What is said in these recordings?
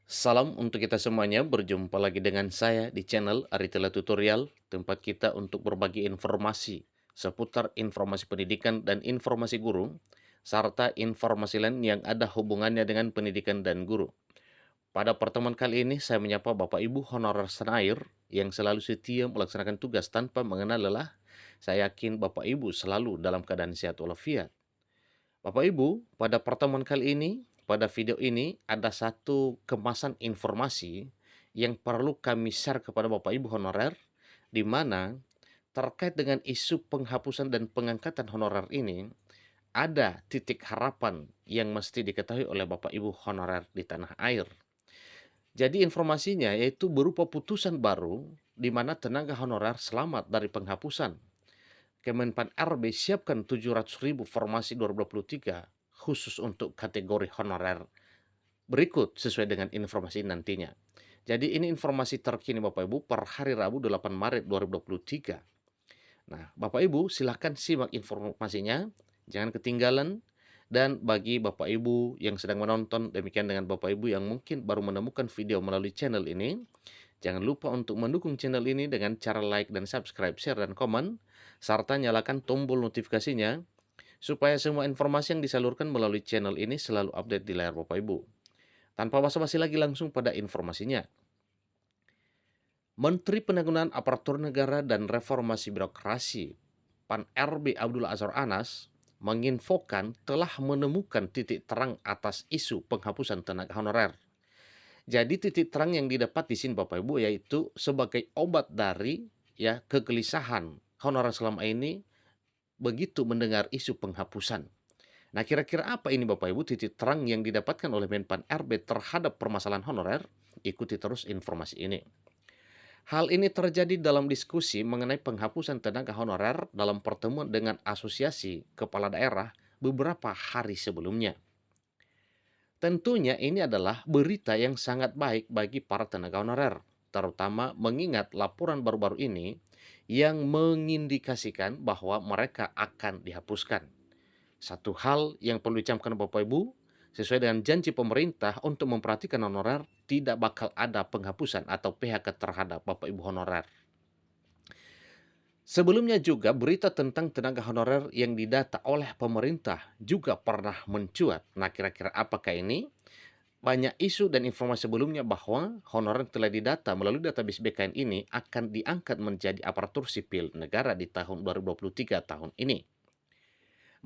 Salam untuk kita semuanya, berjumpa lagi dengan saya di channel Aritela Tutorial, tempat kita untuk berbagi informasi seputar informasi pendidikan dan informasi guru, serta informasi lain yang ada hubungannya dengan pendidikan dan guru. Pada pertemuan kali ini, saya menyapa Bapak Ibu honorer senair yang selalu setia melaksanakan tugas tanpa mengenal lelah. Saya yakin Bapak Ibu selalu dalam keadaan sehat walafiat. Bapak Ibu, pada pertemuan kali ini, pada video ini ada satu kemasan informasi yang perlu kami share kepada Bapak Ibu honorer, di mana terkait dengan isu penghapusan dan pengangkatan honorer ini, ada titik harapan yang mesti diketahui oleh Bapak Ibu honorer di tanah air. Jadi informasinya yaitu berupa putusan baru di mana tenaga honorer selamat dari penghapusan. Kemenpan RB siapkan 700.000 formasi 2023 khusus untuk kategori honorer berikut sesuai dengan informasi nantinya. Jadi ini informasi terkini Bapak Ibu per hari Rabu 8 Maret 2023. Nah, Bapak Ibu silahkan simak informasinya, jangan ketinggalan. Dan bagi Bapak Ibu yang sedang menonton, demikian dengan Bapak Ibu yang mungkin baru menemukan video melalui channel ini, jangan lupa untuk mendukung channel ini dengan cara like dan subscribe, share, dan komen, serta nyalakan tombol notifikasinya supaya semua informasi yang disalurkan melalui channel ini selalu update di layar Bapak Ibu. Tanpa basa-basi lagi langsung pada informasinya. Menteri Penanggulangan Aparatur Negara dan Reformasi Birokrasi PAN RB Abdul Azhar Anas menginfokan telah menemukan titik terang atas isu penghapusan tenaga honorer. Jadi titik terang yang didapat di sini Bapak Ibu yaitu sebagai obat dari kegelisahan honorer selama ini begitu mendengar isu penghapusan. Nah, kira-kira apa ini Bapak Ibu titik terang yang didapatkan oleh Menpan RB terhadap permasalahan honorer? Ikuti terus informasi ini. Hal ini terjadi dalam diskusi mengenai penghapusan tenaga honorer dalam pertemuan dengan Asosiasi Kepala Daerah beberapa hari sebelumnya. Tentunya ini adalah berita yang sangat baik bagi para tenaga honorer, terutama mengingat laporan baru-baru ini yang mengindikasikan bahwa mereka akan dihapuskan. Satu hal yang perlu dicamkan Bapak Ibu, sesuai dengan janji pemerintah untuk memperhatikan honorer, tidak bakal ada penghapusan atau PHK terhadap Bapak Ibu honorer. Sebelumnya juga berita tentang tenaga honorer yang didata oleh pemerintah juga pernah mencuat. Nah, kira-kira apakah ini? Banyak isu dan informasi sebelumnya bahwa honorer yang telah didata melalui database BKN ini akan diangkat menjadi aparatur sipil negara di tahun 2023 tahun ini.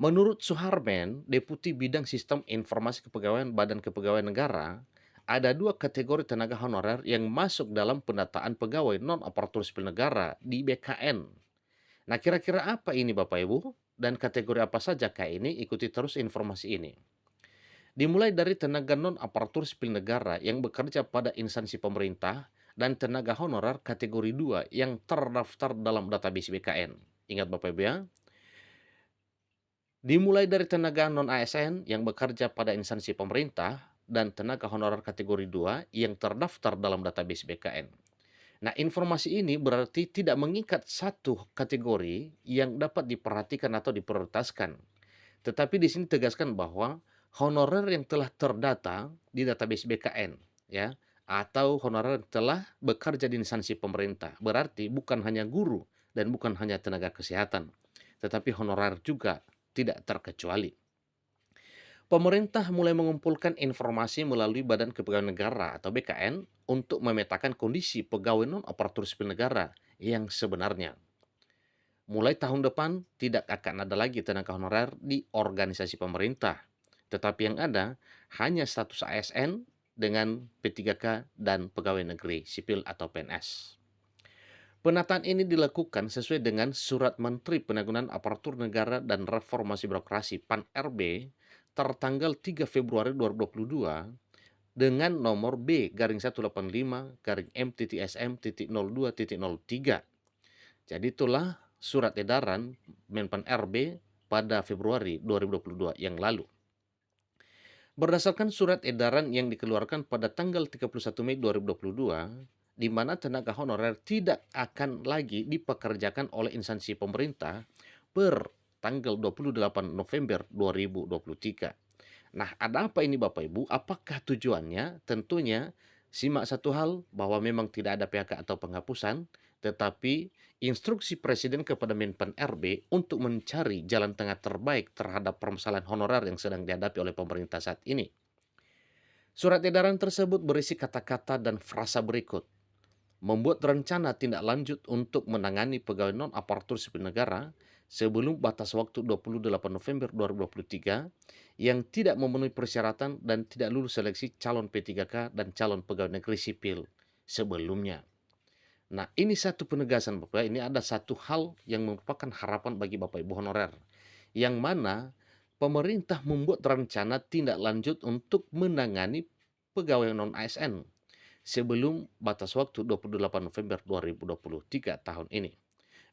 Menurut Suharmen, Deputi Bidang Sistem Informasi Kepegawaian Badan Kepegawaian Negara, ada dua kategori tenaga honorer yang masuk dalam pendataan pegawai non-aparatur sipil negara di BKN. Nah, kira-kira apa ini Bapak Ibu? Dan kategori apa saja kayak ini? Ikuti terus informasi ini. Dimulai dari tenaga non-aparatur sipil negara yang bekerja pada instansi pemerintah dan tenaga honorer kategori 2 yang terdaftar dalam database BKN. Ingat Bapak Ibu ya, dimulai dari tenaga non-ASN yang bekerja pada instansi pemerintah dan tenaga honorer kategori 2 yang terdaftar dalam database BKN. Nah, informasi ini berarti tidak mengikat satu kategori yang dapat diperhatikan atau diprioritaskan. Tetapi di sini tegaskan bahwa honorer yang telah terdata di database BKN ya atau honorer yang telah bekerja di instansi pemerintah. Berarti bukan hanya guru dan bukan hanya tenaga kesehatan, tetapi honorer juga tidak terkecuali. Pemerintah mulai mengumpulkan informasi melalui Badan Kepegawaian Negara atau BKN untuk memetakan kondisi pegawai non-aparatur sipil negara yang sebenarnya. Mulai tahun depan tidak akan ada lagi tenaga honorer di organisasi pemerintah, tetapi yang ada hanya status ASN dengan P3K dan pegawai negeri sipil atau PNS. Penataan ini dilakukan sesuai dengan Surat Menteri Penanggulangan Aparatur Negara dan Reformasi Birokrasi (PAN RB) tertanggal 3 Februari 2022 dengan nomor B/185-M.SM.02.03. Jadi itulah surat edaran Menpan RB pada Februari 2022 yang lalu. Berdasarkan surat edaran yang dikeluarkan pada tanggal 31 Mei 2022, di mana tenaga honorer tidak akan lagi dipekerjakan oleh instansi pemerintah per tanggal 28 November 2023. Nah, ada apa ini Bapak Ibu? Apakah tujuannya? Tentunya Simak satu hal, bahwa memang tidak ada PHK atau penghapusan, tetapi instruksi Presiden kepada Menpan RB untuk mencari jalan tengah terbaik terhadap permasalahan honorer yang sedang dihadapi oleh pemerintah saat ini. Surat edaran tersebut berisi kata-kata dan frasa berikut: membuat rencana tindak lanjut untuk menangani pegawai non-aparatur sipil negara sebelum batas waktu 28 November 2023 yang tidak memenuhi persyaratan dan tidak lulus seleksi calon P3K dan calon pegawai negeri sipil sebelumnya. Nah, ini satu penegasan Bapak, ini ada satu hal yang merupakan harapan bagi Bapak Ibu honorer, yang mana pemerintah membuat rencana tindak lanjut untuk menangani pegawai non-ASN sebelum batas waktu 28 November 2023 tahun ini.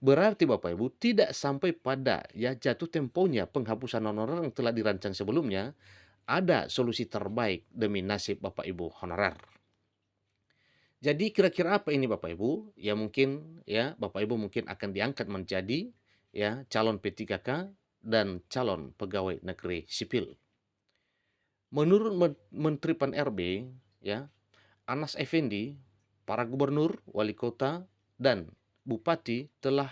Berarti Bapak Ibu tidak sampai pada jatuh temponya penghapusan honorer yang telah dirancang sebelumnya, ada solusi terbaik demi nasib Bapak Ibu honorer. Jadi kira-kira apa ini Bapak Ibu? Ya mungkin Bapak Ibu mungkin akan diangkat menjadi calon P3K dan calon pegawai negeri sipil. Menurut Menteri Pan RB Anas Effendi, para gubernur, wali kota, dan bupati telah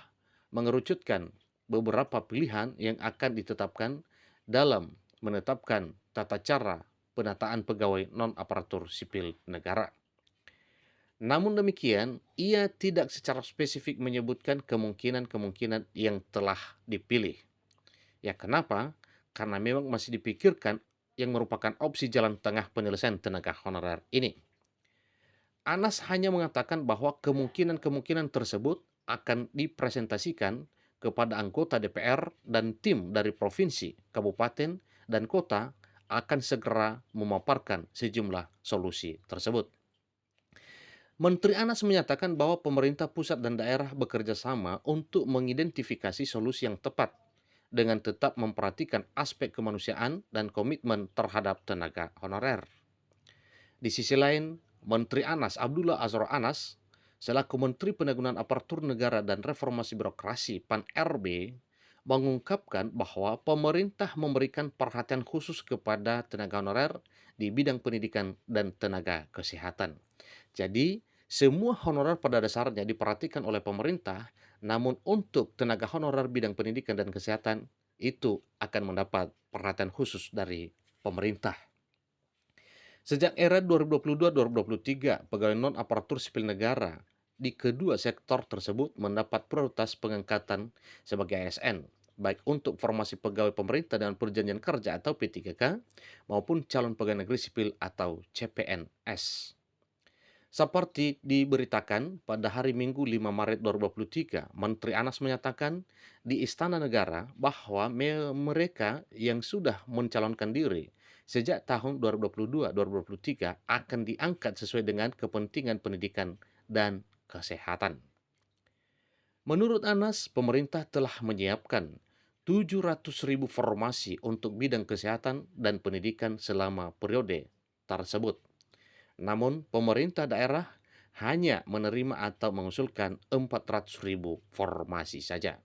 mengerucutkan beberapa pilihan yang akan ditetapkan dalam menetapkan tata cara penataan pegawai non-aparatur sipil negara. Namun demikian, ia tidak secara spesifik menyebutkan kemungkinan-kemungkinan yang telah dipilih. Ya kenapa? Karena memang masih dipikirkan yang merupakan opsi jalan tengah penyelesaian tenaga honorer ini. Anas hanya mengatakan bahwa kemungkinan-kemungkinan tersebut akan dipresentasikan kepada anggota DPR dan tim dari provinsi, kabupaten, dan kota akan segera memaparkan sejumlah solusi tersebut. Menteri Anas menyatakan bahwa pemerintah pusat dan daerah bekerja sama untuk mengidentifikasi solusi yang tepat dengan tetap memperhatikan aspek kemanusiaan dan komitmen terhadap tenaga honorer. Di sisi lain, Menteri Anas Abdullah Azwar Anas selaku Menteri Penanggulangan Aparatur Negara dan Reformasi Birokrasi Pan RB mengungkapkan bahwa pemerintah memberikan perhatian khusus kepada tenaga honorer di bidang pendidikan dan tenaga kesehatan. Jadi, semua honorer pada dasarnya diperhatikan oleh pemerintah, namun untuk tenaga honorer bidang pendidikan dan kesehatan itu akan mendapat perhatian khusus dari pemerintah. Sejak era 2022-2023, pegawai non-aparatur sipil negara di kedua sektor tersebut mendapat prioritas pengangkatan sebagai ASN, baik untuk formasi pegawai pemerintah dengan perjanjian kerja atau P3K, maupun calon pegawai negeri sipil atau CPNS. Seperti diberitakan pada hari Minggu 5 Maret 2023, Menteri Anas menyatakan di Istana Negara bahwa mereka yang sudah mencalonkan diri sejak tahun 2022-2023 akan diangkat sesuai dengan kepentingan pendidikan dan kesehatan. Menurut Anas, pemerintah telah menyiapkan 700.000 formasi untuk bidang kesehatan dan pendidikan selama periode tersebut. Namun, pemerintah daerah hanya menerima atau mengusulkan 400.000 formasi saja.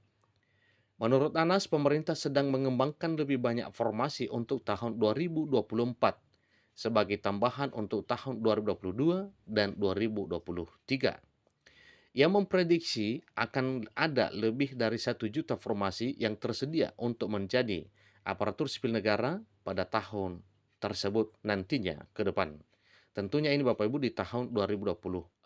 Menurut Anas, pemerintah sedang mengembangkan lebih banyak formasi untuk tahun 2024 sebagai tambahan untuk tahun 2022 dan 2023. Ia memprediksi akan ada lebih dari 1 juta formasi yang tersedia untuk menjadi aparatur sipil negara pada tahun tersebut nantinya ke depan. Tentunya ini Bapak Ibu di tahun 2024.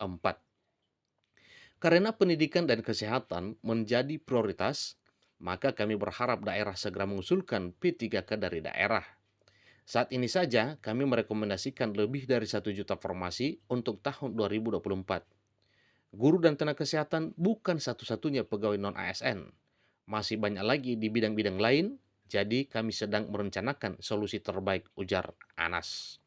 Karena pendidikan dan kesehatan menjadi prioritas, maka kami berharap daerah segera mengusulkan P3K dari daerah. Saat ini saja kami merekomendasikan lebih dari 1 juta formasi untuk tahun 2024. Guru dan tenaga kesehatan bukan satu-satunya pegawai non-ASN. Masih banyak lagi di bidang-bidang lain, jadi kami sedang merencanakan solusi terbaik, ujar Anas.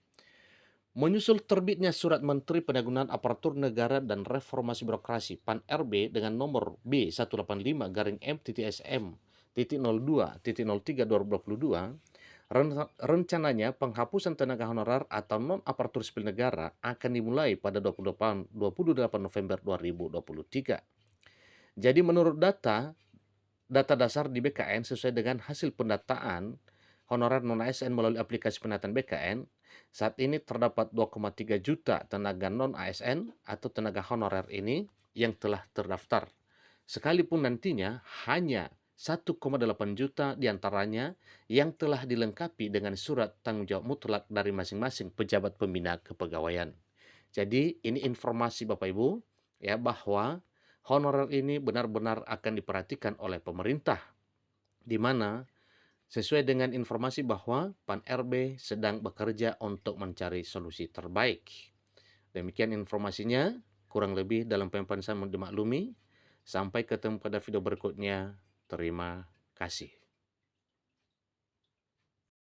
Menyusul terbitnya Surat Menteri Penanggulangan Aparatur Negara dan Reformasi Birokrasi Pan RB dengan nomor B185-M.TSM.02.03/2022, rencananya penghapusan tenaga honorer atau non-aparatur sipil negara akan dimulai pada 28 November 2023. Jadi menurut data dasar di BKN sesuai dengan hasil pendataan honorer non-ASN melalui aplikasi pendataan BKN, Saat ini terdapat 2,3 juta tenaga non-ASN atau tenaga honorer ini yang telah terdaftar. Sekalipun nantinya hanya 1,8 juta diantaranya yang telah dilengkapi dengan surat tanggung jawab mutlak dari masing-masing pejabat pembina kepegawaian. Jadi ini informasi Bapak Ibu ya bahwa honorer ini benar-benar akan diperhatikan oleh pemerintah, di mana sesuai dengan informasi bahwa PAN RB sedang bekerja untuk mencari solusi terbaik. Demikian informasinya, kurang lebih dalam penjelasan dimaklumi. Sampai ketemu pada video berikutnya. Terima kasih.